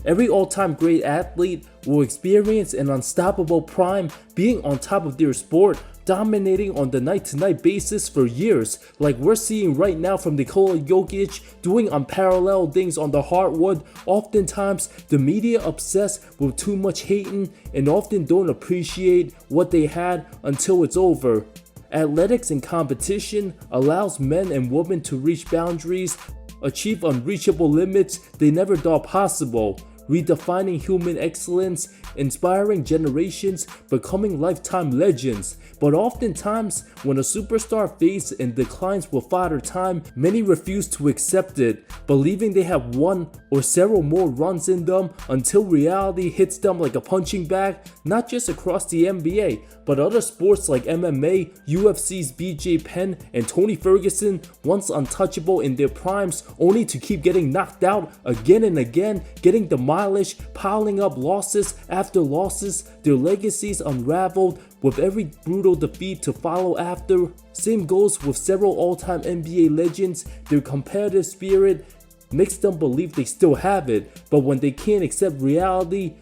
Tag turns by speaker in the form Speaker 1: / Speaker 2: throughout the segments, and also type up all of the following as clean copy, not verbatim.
Speaker 1: Every all-time great athlete will experience an unstoppable prime, being on top of their sport, dominating on the night-to-night basis for years, like we're seeing right now from Nikola Jokic doing unparalleled things on the hardwood. Oftentimes, the media obsessed with too much hating and often don't appreciate what they had until it's over. Athletics and competition allows men and women to reach boundaries, achieve unreachable limits they never thought possible, redefining human excellence, inspiring generations, becoming lifetime legends. But oftentimes, when a superstar fades and declines with Father Time, many refuse to accept it, believing they have one or several more runs in them until reality hits them like a punching bag, not just across the NBA, but other sports like MMA, UFC's BJ Penn and Tony Ferguson, once untouchable in their primes, only to keep getting knocked out again and again, getting demolished, piling up losses after losses, their legacies unraveled with every brutal defeat to follow after. Same goes with several all-time NBA legends. Their competitive spirit makes them believe they still have it, but when they can't accept reality,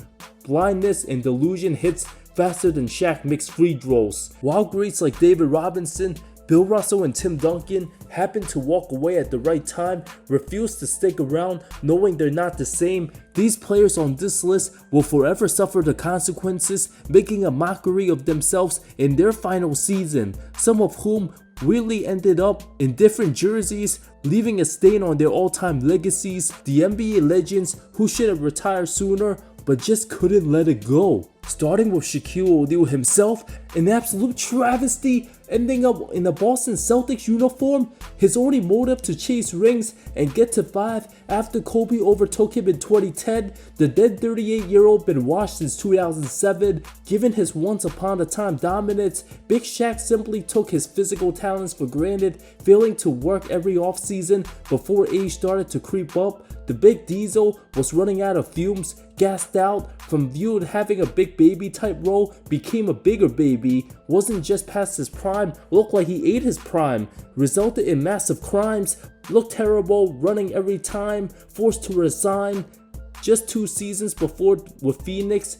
Speaker 1: blindness and delusion hits faster than Shaq makes free throws. While greats like David Robinson, Bill Russell and Tim Duncan happen to walk away at the right time, refuse to stick around knowing they're not the same, these players on this list will forever suffer the consequences, making a mockery of themselves in their final season, some of whom weirdly ended up in different jerseys, leaving a stain on their all-time legacies. The NBA legends who should have retired sooner but just couldn't let it go. Starting with Shaquille O'Neal himself, an absolute travesty, ending up in a Boston Celtics uniform, his only motive to chase rings and get to 5 after Kobe overtook him in 2010. The dead 38-year-old been washed since 2007. Given his once upon a time dominance, Big Shaq simply took his physical talents for granted, failing to work every offseason before age started to creep up. The Big Diesel was running out of fumes, gassed out, from viewed having a big baby type role, became a bigger baby, wasn't just past his prime, looked like he ate his prime, resulted in massive crimes, looked terrible, running every time, forced to resign. Just 2 seasons before with Phoenix,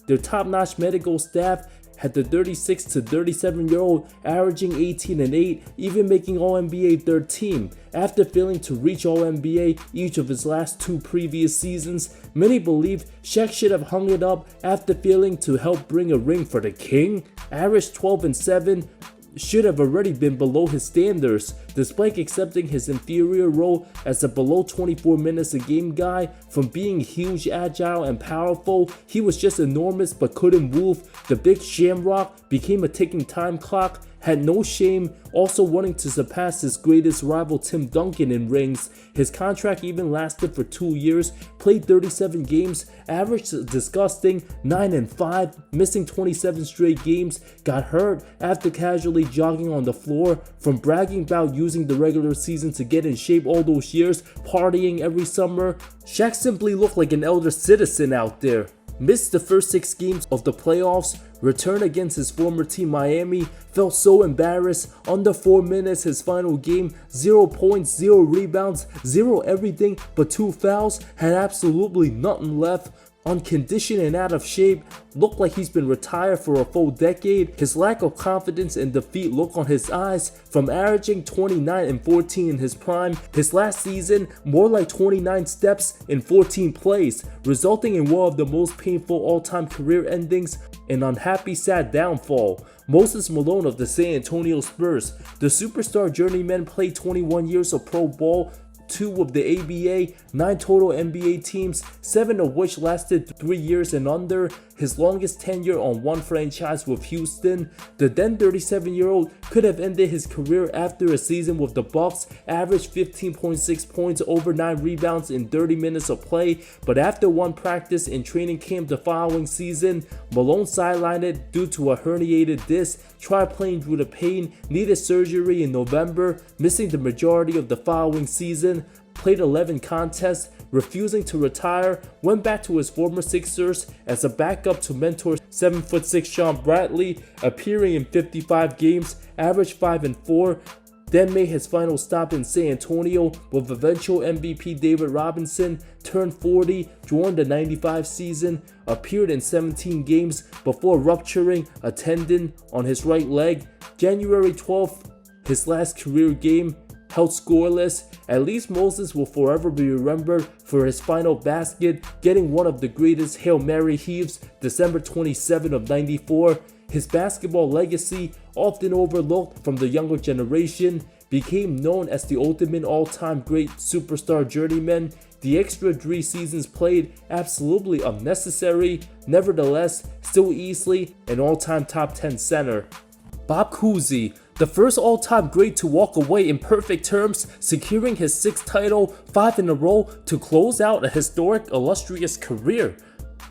Speaker 1: their top-notch medical staff had the 36 to 37-year-old averaging 18 and 8, even making All-NBA third team. After failing to reach All-NBA each of his last 2 previous seasons, many believe Shaq should have hung it up after failing to help bring a ring for the king. Averaged 12 and 7, should have already been below his standards, despite accepting his inferior role as a below 24 minutes a game guy. From being huge, agile, and powerful, he was just enormous but couldn't move. The big shamrock became a ticking time clock, had no shame, also wanting to surpass his greatest rival Tim Duncan in rings. His contract even lasted for 2 years, played 37 games, averaged a disgusting 9 and 5, missing 27 straight games, got hurt after casually jogging on the floor. From bragging about using the regular season to get in shape all those years, partying every summer, Shaq simply looked like an elder citizen out there. Missed the first 6 games of the playoffs, returned against his former team Miami, felt so embarrassed, under 4 minutes his final game, 0 points, 0 rebounds, 0 everything but 2 fouls, had absolutely nothing left. On condition and out of shape, looked like he's been retired for a full decade. His lack of confidence and defeat look on his eyes. From averaging 29 and 14 in his prime, his last season more like 29 steps in 14 plays, resulting in one of the most painful all-time career endings, an unhappy sad downfall. Moses Malone of the San Antonio Spurs, the superstar journeyman, played 21 years of pro ball, 2 with the ABA, 9 total NBA teams, 7 of which lasted 3 years and under, his longest tenure on one franchise with Houston. The then 37-year-old could have ended his career after a season with the Bucks, averaged 15.6 points, over 9 rebounds in 30 minutes of play, but after one practice in training camp the following season, Malone sidelined due to a herniated disc, tried playing through the pain, needed surgery in November, missing the majority of the following season, played 11 contests, refusing to retire, went back to his former Sixers as a backup to mentor 7'6" Sean Bradley, appearing in 55 games, averaged 5 and 4, then made his final stop in San Antonio with eventual MVP David Robinson, turned 40, joined the 95 season, appeared in 17 games before rupturing a tendon on his right leg. January 12th, his last career game, held scoreless. At least Moses will forever be remembered for his final basket, getting one of the greatest Hail Mary heaves, December 27 of 94. His basketball legacy, often overlooked from the younger generation, became known as the ultimate all-time great superstar journeyman. The extra 3 seasons played, absolutely unnecessary, nevertheless, still easily an all-time top 10 center. Bob Cousy, the first all-time great to walk away in perfect terms, securing his 6th title, 5 in a row, to close out a historic, illustrious career.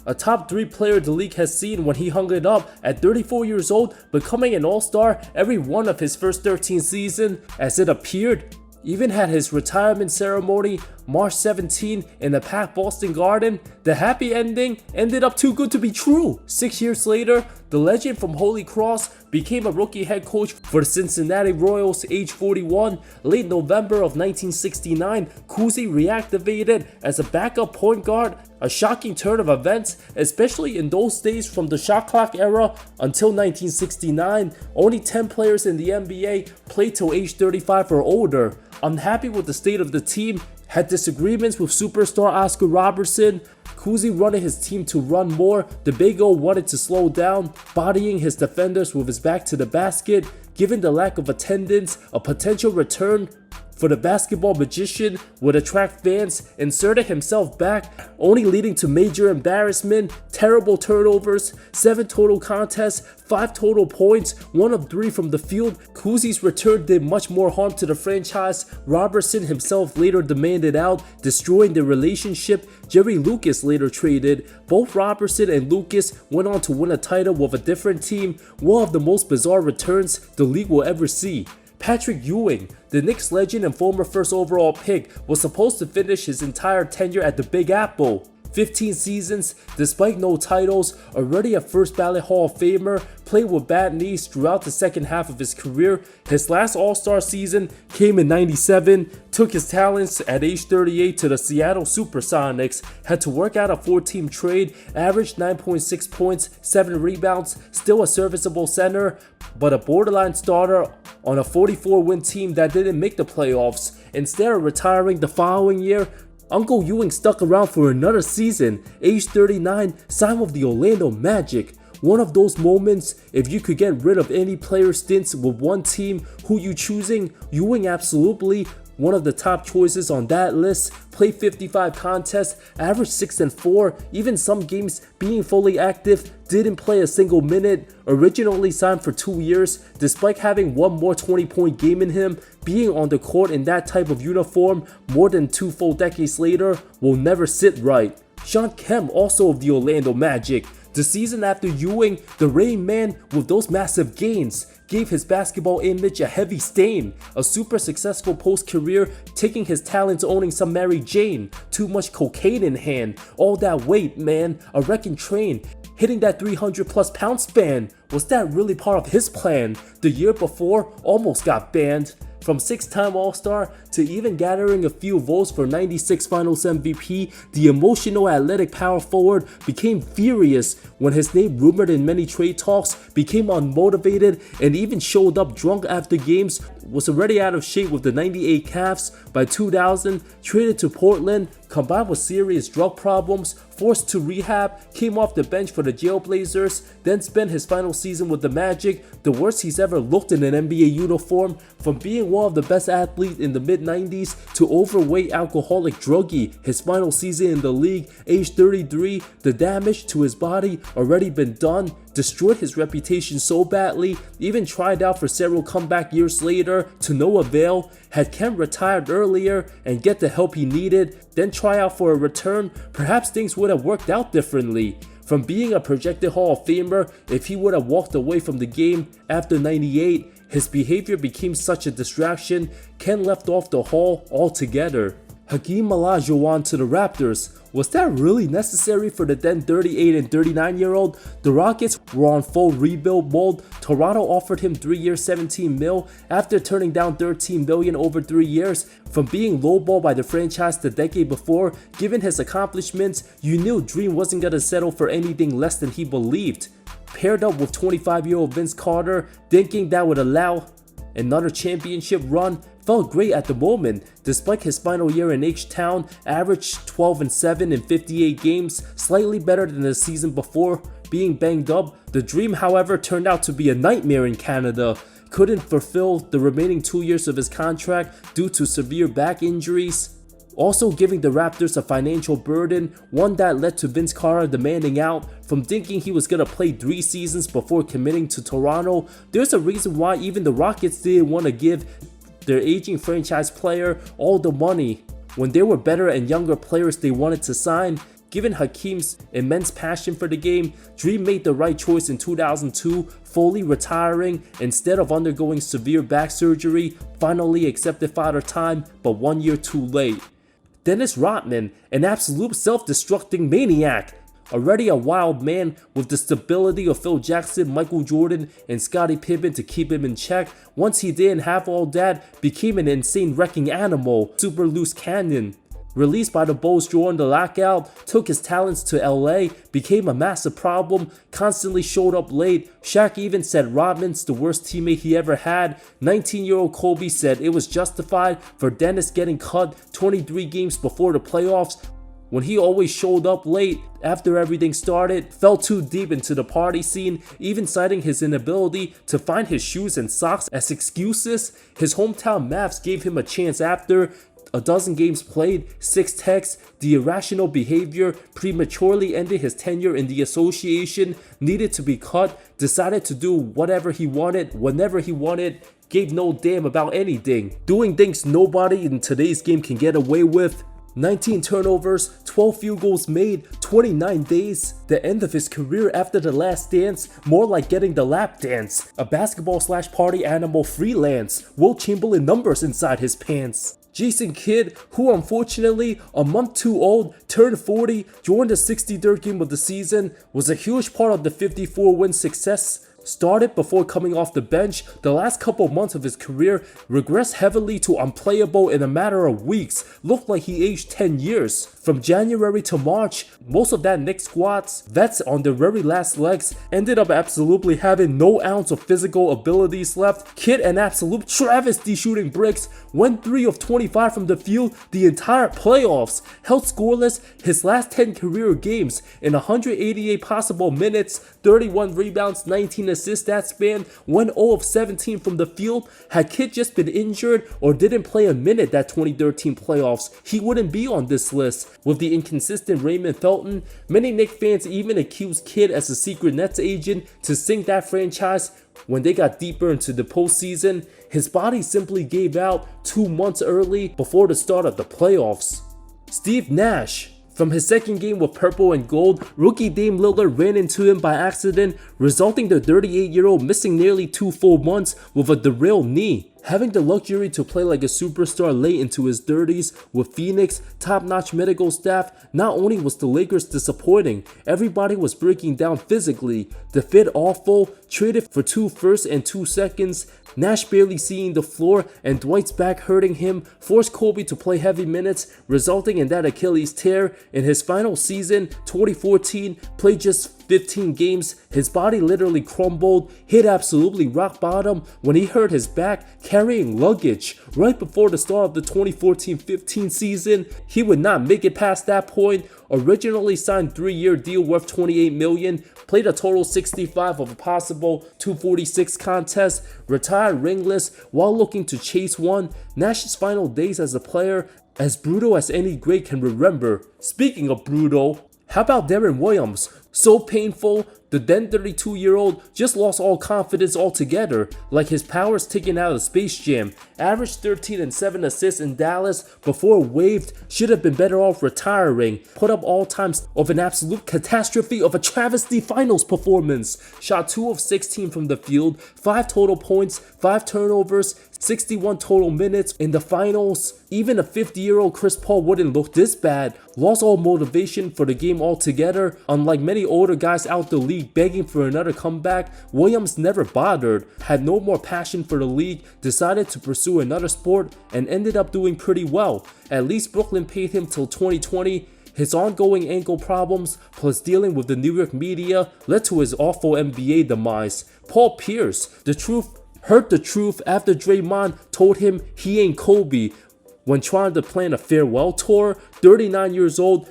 Speaker 1: A top 3 player the league has seen when he hung it up at 34 years old, becoming an all-star every one of his first 13 seasons as it appeared. Even had his retirement ceremony March 17 in the packed Boston Garden. The happy ending ended up too good to be true. 6 years later, the legend from Holy Cross became a rookie head coach for the Cincinnati Royals, age 41. Late November of 1969, Cousy reactivated as a backup point guard, a shocking turn of events, especially in those days from the shot clock era until 1969. Only 10 players in the NBA played till age 35 or older. Unhappy with the state of the team, had disagreements with superstar Oscar Robertson. Cousy wanted his team to run more. The Big O wanted to slow down, bodying his defenders with his back to the basket. Given the lack of attendance, a potential return for the basketball magician would attract fans, inserted himself back, only leading to major embarrassment, terrible turnovers, 7 total contests, 5 total points, 1 of 3 from the field. Cousy's return did much more harm to the franchise. Robertson himself later demanded out, destroying the relationship. Jerry Lucas later traded. Both Robertson and Lucas went on to win a title with a different team, one of the most bizarre returns the league will ever see. Patrick Ewing, the Knicks legend and former first overall pick, was supposed to finish his entire tenure at the Big Apple. 15 seasons, despite no titles, already a first ballot Hall of Famer, played with bad knees throughout the second half of his career. His last All-Star season came in '97, took his talents at age 38 to the Seattle Supersonics, had to work out a 4-team trade, averaged 9.6 points, 7 rebounds, still a serviceable center, but a borderline starter on a 44-win team that didn't make the playoffs. Instead of retiring the following year, Uncle Ewing stuck around for another season. Age 39, signed with the Orlando Magic. One of those moments, if you could get rid of any player stints with one team, who you choosing? Ewing absolutely one of the top choices on that list. Played 55 contests, averaged 6 and 4, even some games being fully active, didn't play a single minute. Originally signed for 2 years, despite having one more 20-point game in him, being on the court in that type of uniform more than 2 full decades later will never sit right. Shawn Kemp, also of the Orlando Magic. The season after Ewing, the Rain Man with those massive gains gave his basketball image a heavy stain. A super successful post-career, taking his talents owning some Mary Jane, too much cocaine in hand, all that weight, man, a wrecking train, hitting that 300 plus pound span. Was that really part of his plan? The year before, almost got banned. From 6-time All-Star to even gathering a few votes for 96 Finals MVP, the emotional athletic power forward became furious when his name, rumored in many trade talks, became unmotivated and even showed up drunk after games. Was already out of shape with the 98 Cavs. By 2000, traded to Portland, combined with serious drug problems, forced to rehab, came off the bench for the Jailblazers, then spent his final season with the Magic, the worst he's ever looked in an NBA uniform. From being one of the best athletes in the mid-90s to overweight alcoholic druggie his final season in the league, age 33, the damage to his body already been done, destroyed his reputation so badly, even tried out for several comeback years later to no avail. Had Kemp retired earlier and get the help he needed, then try out for a return, perhaps things would have worked out differently. From being a projected Hall of Famer, if he would have walked away from the game after 98, his behavior became such a distraction, Kemp left off the Hall altogether. Hakeem Olajuwon to the Raptors. Was that really necessary for the then 38 and 39-year-old? The Rockets were on full rebuild mode. Toronto offered him 3 years, $17 million after turning down $13 million over 3 years. From being lowballed by the franchise the decade before, given his accomplishments, you knew Dream wasn't going to settle for anything less than he believed. Paired up with 25-year-old Vince Carter, thinking that would allow another championship run, felt great at the moment. Despite his final year in H-Town, averaged 12-7 in 58 games, slightly better than the season before being banged up. The Dream, however, turned out to be a nightmare in Canada. Couldn't fulfill the remaining 2 years of his contract due to severe back injuries, also giving the Raptors a financial burden, one that led to Vince Carter demanding out. From thinking he was gonna play 3 seasons before committing to Toronto, there's a reason why even the Rockets didn't want to give their aging franchise player all the money when there were better and younger players they wanted to sign. Given Hakeem's immense passion for the game, Dream made the right choice in 2002, fully retiring instead of undergoing severe back surgery, finally accepted Father Time, but 1 year too late. Dennis Rodman, an absolute self-destructing maniac. Already a wild man with the stability of Phil Jackson, Michael Jordan, and Scottie Pippen to keep him in check. Once he didn't have all that, became an insane wrecking animal, super loose cannon. Released by the Bulls during the lockout, took his talents to LA, became a massive problem, constantly showed up late. Shaq even said Rodman's the worst teammate he ever had. 19-year-old Kobe said it was justified for Dennis getting cut 23 games before the playoffs, when he always showed up late after everything started, fell too deep into the party scene, even citing his inability to find his shoes and socks as excuses. His hometown Mavs gave him a chance after a dozen games played, 6 texts. The irrational behavior prematurely ended his tenure in the association, needed to be cut, decided to do whatever he wanted, whenever he wanted, gave no damn about anything, doing things nobody in today's game can get away with. 19 turnovers, 12 field goals made, 29 days. The end of his career after the last dance, more like getting the lap dance. A basketball/party animal freelance. Will Chamberlain numbers inside his pants. Jason Kidd, who unfortunately a month too old, turned 40, joined the 63rd game of the season, was a huge part of the 54-win success. Started before coming off the bench, the last couple months of his career regressed heavily to unplayable in a matter of weeks. Looked like he aged 10 years. From January to March, most of that Knicks squad's vets on their very last legs ended up absolutely having no ounce of physical abilities left. Kidd, an absolute travesty shooting bricks, went 3 of 25 from the field the entire playoffs, held scoreless his last 10 career games in 188 possible minutes, 31 rebounds, 19 assists that span, went 0 of 17 from the field. Had Kidd just been injured or didn't play a minute that 2013 playoffs, he wouldn't be on this list. With the inconsistent Raymond Felton, many Knicks fans even accused Kidd as a secret Nets agent to sink that franchise when they got deeper into the postseason. His body simply gave out 2 months early before the start of the playoffs. Steve Nash. From his second game with purple and gold, rookie Dame Lillard ran into him by accident, resulting the 38-year-old missing nearly 2 full months with a derailed knee. Having the luxury to play like a superstar late into his 30s with Phoenix, top-notch medical staff, not only was the Lakers disappointing, everybody was breaking down physically. The fit awful, traded for 2 firsts and 2 seconds, Nash barely seeing the floor and Dwight's back hurting him forced Kobe to play heavy minutes, resulting in that Achilles tear. In his final season, 2014, played just 15 games, his body literally crumbled, hit absolutely rock bottom when he hurt his back carrying luggage. Right before the start of the 2014-15 season, he would not make it past that point. Originally signed 3-year deal worth $28 million, played a total 65 of a possible 246 contests, retired ringless while looking to chase one. Nash's final days as a player, as brutal as any great can remember. Speaking of brutal, how about Deron Williams? So painful, the then 32-year-old just lost all confidence altogether, like his powers taken out of Space Jam. Averaged 13 and 7 assists in Dallas before waived, should have been better off retiring. Put up all times of an absolute catastrophe of a travesty finals performance. Shot 2 of 16 from the field, 5 total points, 5 turnovers, 61 total minutes in the finals. Even a 50-year-old Chris Paul wouldn't look this bad. Lost all motivation for the game altogether. Unlike many older guys out the league begging for another comeback, Williams never bothered, had no more passion for the league, decided to pursue another sport, and ended up doing pretty well. At least Brooklyn paid him till 2020. His ongoing ankle problems, plus dealing with the New York media, led to his awful NBA demise. Paul Pierce, heard the truth after Draymond told him he ain't Kobe when trying to plan a farewell tour. 39 years old,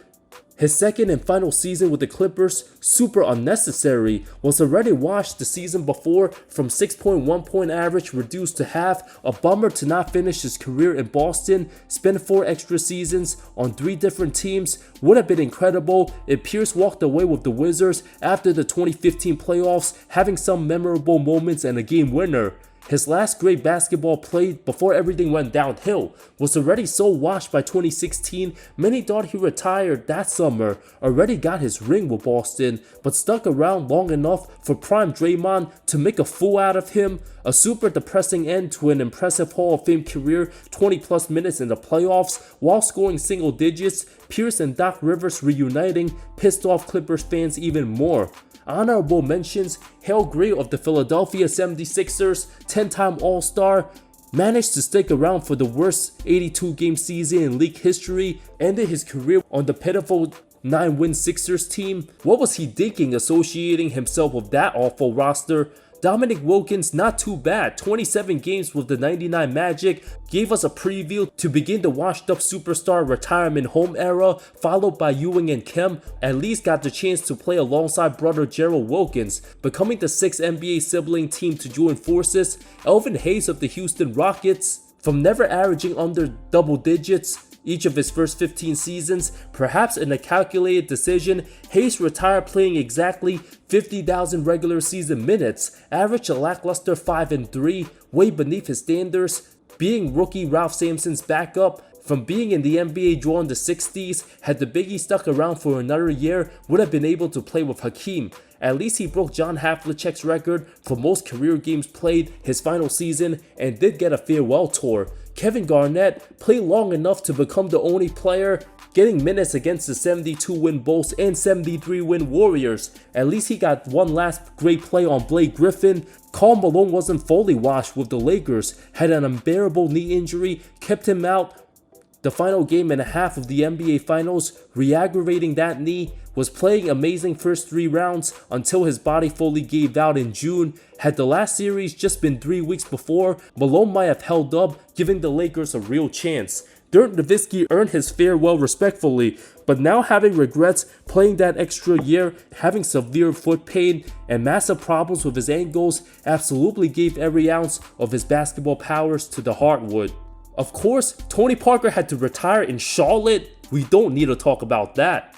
Speaker 1: his second and final season with the Clippers, super unnecessary. Was already washed the season before from 6.1 point average reduced to half. A bummer to not finish his career in Boston. Spent 4 extra seasons on 3 different teams. Would have been incredible if Pierce walked away with the Wizards after the 2015 playoffs, having some memorable moments and a game winner. His last great basketball played before everything went downhill. Was already so washed by 2016, many thought he retired that summer. Already got his ring with Boston, but stuck around long enough for prime Draymond to make a fool out of him. A super depressing end to an impressive Hall of Fame career, 20 plus minutes in the playoffs while scoring single digits. Pierce and Doc Rivers reuniting pissed off Clippers fans even more. Honorable mentions: Hale Gray of the Philadelphia 76ers, 10-time All-Star, managed to stick around for the worst 82-game season in league history, ended his career on the pitiful 9-win Sixers team. What was he thinking associating himself with that awful roster? Dominic Wilkins, not too bad. 27 games with the 99 Magic, gave us a preview to begin the washed up superstar retirement home era, followed by Ewing and Kemp. At least got the chance to play alongside brother Gerald Wilkins, becoming the 6th NBA sibling team to join forces. Elvin Hayes of the Houston Rockets, from never averaging under double digits each of his first 15 seasons, perhaps in a calculated decision, Hayes retired playing exactly 50,000 regular season minutes, averaged a lackluster 5-3, way beneath his standards, being rookie Ralph Sampson's backup. From being in the NBA during the 60s, had the Biggie stuck around for another year, would have been able to play with Hakeem. At least he broke John Havlicek's record for most career games played his final season and did get a farewell tour. Kevin Garnett played long enough to become the only player getting minutes against the 72-win Bulls and 73-win Warriors. At least he got one last great play on Blake Griffin. Karl Malone wasn't fully washed with the Lakers, had an unbearable knee injury, kept him out the final game and a half of the NBA Finals, re-aggravating that knee. Was playing amazing first 3 rounds until his body fully gave out in June. Had the last series just been 3 weeks before, Malone might have held up, giving the Lakers a real chance. Dirk Nowitzki earned his farewell respectfully, but now having regrets playing that extra year, having severe foot pain, and massive problems with his ankles, absolutely gave every ounce of his basketball powers to the hardwood. Of course, Tony Parker had to retire in Charlotte. We don't need to talk about that.